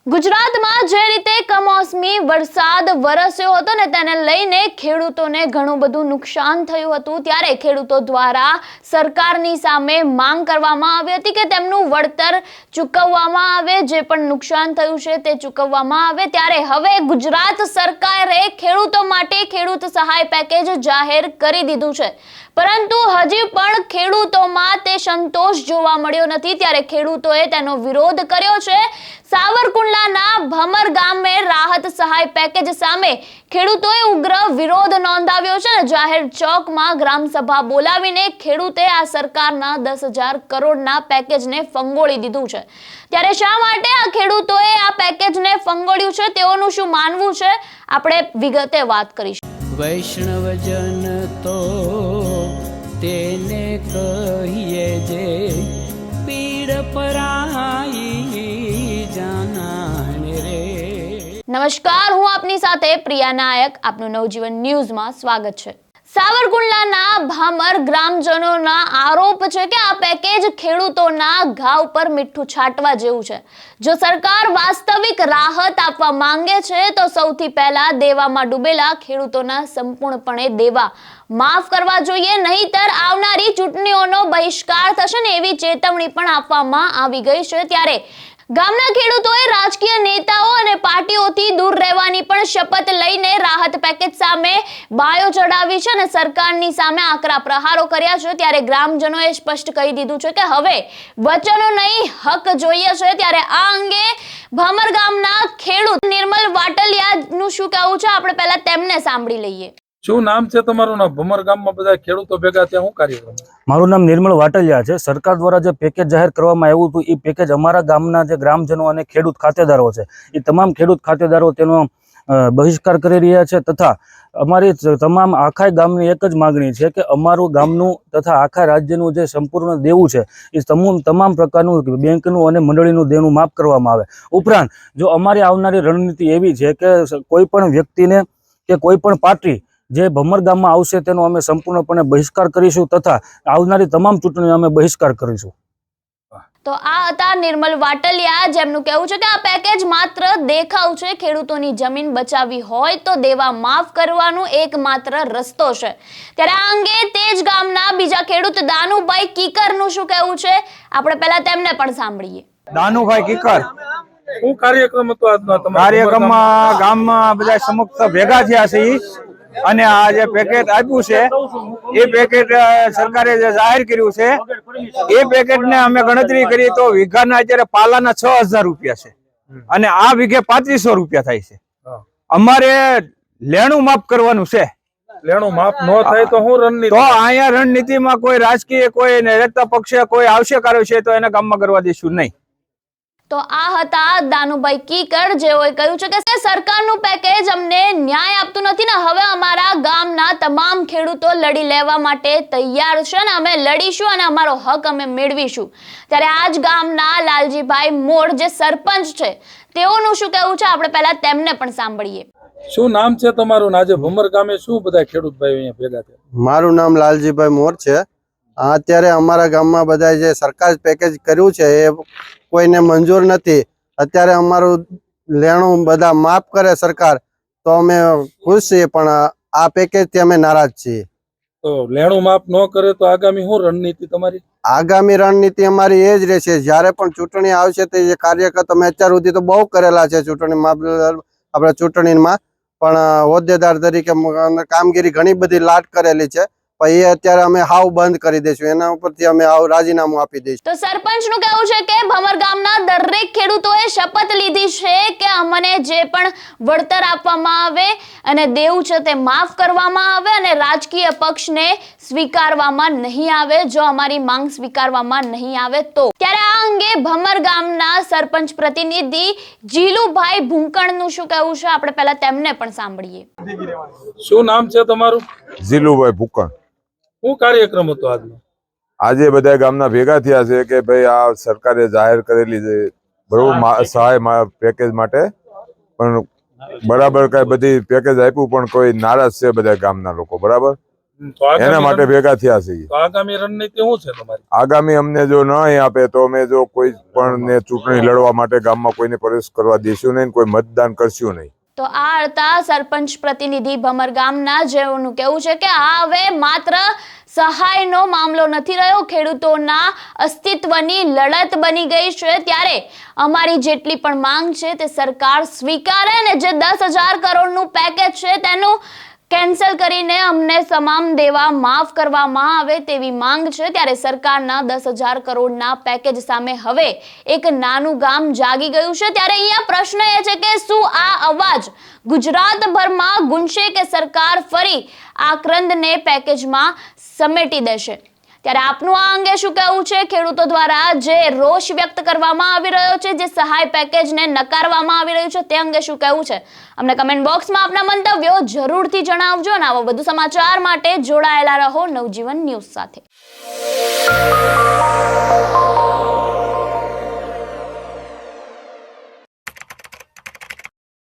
ગુજરાતમાં જે રીતે કમોસમી વરસાદ વરસ્યો હતો ને તેને લઈને ખેડૂતોને ઘણું બધું નુકસાન થયું હતું, ત્યારે ખેડૂતો દ્વારા સરકારની સામે માંગ કરવામાં આવી હતી કે તેમનું વળતર ચૂકવવામાં આવે, જે પણ નુકસાન થયું છે તે ચૂકવવામાં આવે। ત્યારે હવે ગુજરાત સરકારે ખેડૂતો માટે ખેડૂત સહાય પેકેજ જાહેર કરી દીધું છે, પરંતુ હજી પણ ખેડૂતોમાં તે સંતોષ જોવા મળ્યો નથી। ત્યારે ખેડૂતોએ તેનો વિરોધ કર્યો છે। સાવરકુંડલાના ભમર ગામે રાહત સહાય પેકેજ સામે ખેડૂતોએ ઉગ્ર વિરોધ નોંધાવ્યો છે। જાહેર ચોકમાં ગ્રામસભા બોલાવીને ખેડૂતે આ સરકારના 10,000 કરોડના પેકેજને ફંગોળી દીધું છે। ત્યારે શા માટે આ ખેડૂતોએ આ પેકેજને ફંગોળ્યું છે, તેઓનું શું માનવું છે, આપણે વિગતે વાત કરીશું। વૈષ્ણવજન તો તેને કહીએ જે પીડ પરાઈ જાનાને રે। નમસ્કાર, હું આપની સાથે પ્રિયા નાયક, આપનું નવજીવન ન્યૂઝમાં સ્વાગત છે। સાવરકુંડલાના ભામર ગ્રામજનોના આરોપ છે કે આ પેકેજ ખેડૂતોના ઘા ઉપર મીઠું છાંટવા જેવું છે। જો સરકાર વાસ્તવિક રાહત આપવા માંગે છે તો સૌથી પહેલા દેવામાં ડૂબેલા ખેડૂતોના સંપૂર્ણપણે દેવા માફ કરવા જોઈએ, નહીતર આવનારી ચૂંટણીઓનો બહિષ્કાર થશે ને એવી ચેતવણી પણ આપવામાં આવી ગઈ છે। ત્યારે ગામના ખેડૂતોએ રાજકીય નેતાઓ અને પાર્ટીઓથી દૂર રહેવાની પણ શપથ લઈને રાહત પેકેજ સામે બાયો ચડાવી છે અને સરકારની સામે આકરા પ્રહારો કર્યા છે। ત્યારે ગ્રામજનોએ સ્પષ્ટ કહી દીધું છે કે હવે વચનો નહીં, હક જોઈએ છે। ત્યારે આ અંગે ભામર ગામના ખેડૂત નિર્મલ વાટલિયાનું શું કહેવું છે, આપણે પહેલા તેમને સાંભળી લઈએ। શું નામ છે તમારું? નામ ભમર ગામમાં બધા ખેડૂતો ભેગા ત્યાં શું કાર્યક્રમ? મારું નામ નિર્મલ વાટલિયા છે। સરકાર દ્વારા જે પેકેજ જાહેર કરવામાં આવ્યું હતું એ પેકેજ અમારા ગામના જે ગ્રામજનો અને ખેડૂત ખાતેદારો છે એ તમામ ખેડૂત ખાતેદારો તેનો બહિષ્કાર કરી રહ્યા છે, તથા અમારી તમામ આખા ગામની એક જ માગણી છે કે અમારું ગામનું તથા આખા રાજ્યનું જે સંપૂર્ણ દેવું છે એ તમામ પ્રકારનું બેંકનું અને મંડળીનું દેવું માફ કરવામાં આવે। ઉપરાંત જો અમારી આવનારી રણનીતિ એવી છે કે કોઈ પણ વ્યક્તિને કે કોઈ પણ પાર્ટી જે ભમર ગામમાં આવશે તેનો અમે સંપૂર્ણપણે બહિષ્કાર કરીશું, તથા આવનારી તમામ ચૂંટણીઓ અમે બહિષ્કાર કરીશું। તો આ હતા નિર્મલ વાટલિયા, જેમનું કહેવું છે કે આ પેકેજ માત્ર દેખાવ છે। ખેડૂતોની જમીન બચાવવી હોય તો દેવા માફ કરવાનો એકમાત્ર રસ્તો છે। ત્યારે આ અંગે તેજ ગામના બીજા ખેડૂત દાનુભાઈ કીકરનું શું કહેવું છે, આપણે પહેલા તેમને પણ સાંભળીએ। દાનુભાઈ કીકર, શું કાર્યક્રમ હતો આજનો તમારો? કાર્યક્રમમાં ગામમાં બધા સમક્ષ ભેગા થયા છે અને આ જે પેકેજ આપ્યું છે એ પેકેજ સરકારે જે જાહેર કર્યું છે એ પેકેજને અમે ગણતરી કરી તો વીઘાના અત્યારે પાલાના 6,000 રૂપિયા છે અને આ વીઘે 3500 રૂપિયા થાય છે। અમારે લેણું માફ કરવાનું છે। લેણું માફ ન થાય તો શું રણનીતિ? તો અહીંયા રણનીતિમાં કોઈ રાજકીય કોઈ નેતા પક્ષે કોઈ આવશે કર્યો છે તો એને ગામમાં કરવા દઈશું નહીં। તો આ હતા દાનુભાઈ કીકર, જેઓએ કહ્યું છે કે સરકારનું પેકેજ અમને ન્યાય આપતું નથી ને હવે અમારા ગામના તમામ ખેડૂતો લડી લેવા માટે તૈયાર છે ને અમે લડીશું અને અમારો હક અમે મેળવીશું। ત્યારે આજ ગામના લાલજીભાઈ મોડ જે સરપંચ છે તેઓનું શું કહેવું છે, આપણે પહેલા તેમને પણ સાંભળીએ। શું નામ છે તમારું? આજે ભમર ગામે શું બધા ખેડૂત ભાઈઓ અહીંયા ભેગા થયા? મારું નામ લાલજીભાઈ મોર છે। અત્યારે અમારા ગામમાં બધા જે સરકાર પેકેજ કર્યું છે એ કોઈને મંજૂર નથી। અત્યારે અમારું લેણું બધા માફ કરે સરકાર તો અમે ખુશ છીએ, પણ આ પેકેજથી અમે નારાજ છીએ। તો લેણું માફ ન કરે તો આગામી શું રણનીતિ તમારી? આગામી રણનીતિ અમારી એ જ રહેશે, જ્યારે પણ ચૂંટણી આવશે તે જે કાર્યકર્તા અમે અત્યાર સુધી તો બહુ કરેલા છે ચૂંટણીમાં, આપણે ચૂંટણીમાં પણ હોદ્દેદાર તરીકે કામગીરી ઘણી બધી લાટ કરેલી છે, પણ એ અત્યારે અમે હાવ બંધ કરી દઈશું, એના ઉપરથી અમે હાવ રાજીનામું આપી દઈશું। તો સરપંચનું કહેવું છે કે ભમર ગામના દરેક ખેડૂતોએ શપથ લીધી છે કે અમને જે પણ વળતર આપવામાં આવે અને દેવું છે તે માફ કરવામાં આવે અને રાજકીય પક્ષને સ્વીકારવામાં નહીં આવે જો અમારી માંગ સ્વીકારવામાં નહીં આવે તો। ત્યારે આ અંગે ભમર ગામના સરપંચ પ્રતિનિધિ જીલુભાઈ ભૂંકણનું શું કહેવું છે, આપણે પહેલા તેમને પણ સાંભળીએ। શું નામ છે તમારું? જીલુભાઈ ભૂકણ। શું કાર્યક્રમ હતો આજનો? આજે બધા ગામના ભેગા થયા છે કે ભાઈ આ સરકારે જાહેર કરેલી છે બરોબર સહાય પેકેજ માટે, પણ બરાબર કઈ બધી પેકેજ આપ્યું પણ કોઈ નારાજ છે બધા ગામના લોકો, બરાબર। તો એના માટે ભેગા થયા છે. તો આગામી રણનીતિ શું છે તમારી? આગામી અમને જો નહીં આપે તો અમે જો કોઈ પણ ને ચૂંટણી લડવા માટે ગામમાં કોઈને પ્રવેશ કરવા દેશું નહીં, કોઈ મતદાન કરશું નહીં. તો આ હતા સરપંચ પ્રતિનિધિ ભમર ગામના, જેઓનું કહેવું છે કે આ હવે માત્ર સહાયનો મામલો નથી રહ્યો, ખેડૂતોના અસ્તિત્વની લડત બની ગઈ છે. ત્યારે અમારી જેટલી પણ માંગ છે તે સરકાર સ્વીકારે ને જે 10,000 કરોડનું પેકેજ છે તેનું કેન્સલ કરીને અમને તમામ દેવા માફ કરવામાં આવે તેવી માંગ છે. ત્યારે સરકારના 10,000 કરોડના પેકેજ સામે હવે એક નાનું ગામ જાગી ગયું છે. ત્યારે અહીંયા પ્રશ્ન એ છે કે શું આ અવાજ ગુજરાતભરમાં ગુંજશે કે સરકાર ફરી આક્રંદને પેકેજમાં સમેટી દેશે? ત્યારે આપનું આ અંગે શું કહેવું છે? ખેડૂતો દ્વારા જે રોષ વ્યક્ત કરવામાં આવી રહ્યો છે, જે સહાય પેકેજને નકારવામાં આવી રહ્યું છે, તે અંગે શું કહેવું છે? અમને કમેન્ટ બોક્સમાં આપના મંતવ્યો જરૂરથી જણાવજો અને આવા વધુ સમાચાર માટે જોડાયેલા રહો નવજીવન ન્યૂઝ સાથે.